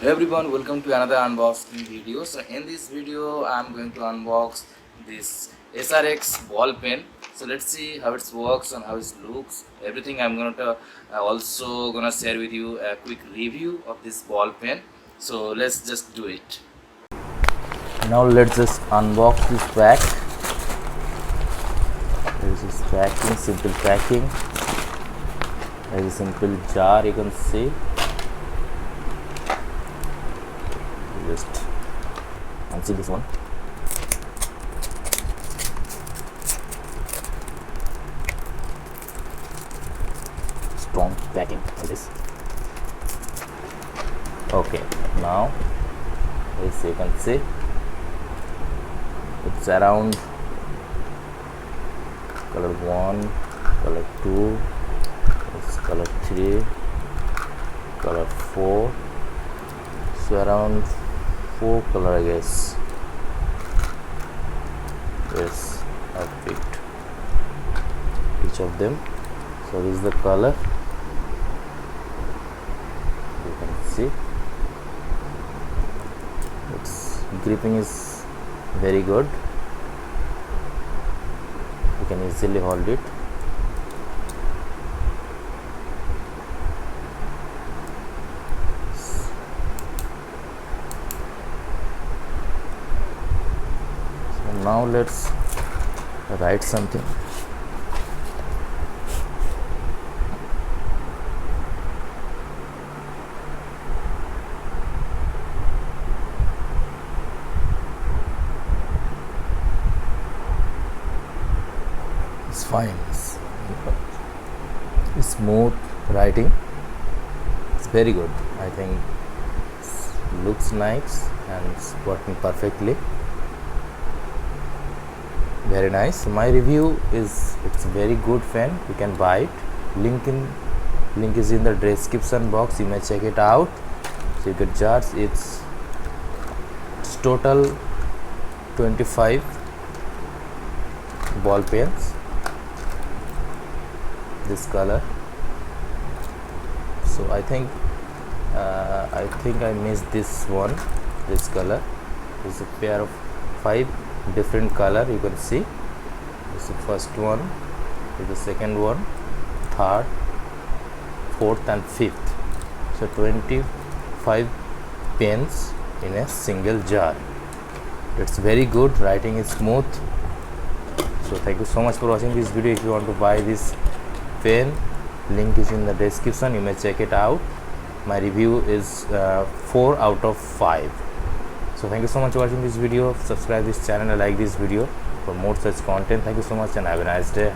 Everyone, welcome to another unboxing video. So in this video I'm going to unbox this SRX ball pen. So let's see how it works and how it looks. Everything I'm going to also gonna share with you a quick review of this ball pen. So let's just do it. Now let's just unbox this pack. This is packing, simple packing. There's a simple jar, you can see. Just unseal this one. Strong packing like this. Okay, now as you can see, it's around color 1, color 2, it's color 3, color 4, so around 4 color, I guess. Yes, I picked each of them. So this is the color, you can see. Its gripping is very good, you can easily hold it. Now let's write something. It's fine. It's smooth writing. It's very good. I think it looks nice and it's working perfectly. Very nice. My review is it's a very good pen. You can buy it. Link is in the description box. You may check it out. So you get jars. It's total 25 ball pens. This color. So I think I missed this one. This color is a pair of 5 different color. You can see this is the first one, this is the second one, third, fourth and fifth. So 25 pens in a single jar. It's very good. Writing is smooth. So thank you so much for watching this video. If you want to buy this pen, link is in the description. You may check it out. My review is 4 out of 5. So thank you so much for watching this video. Subscribe this channel and like this video for more such content. Thank you so much and have a nice day.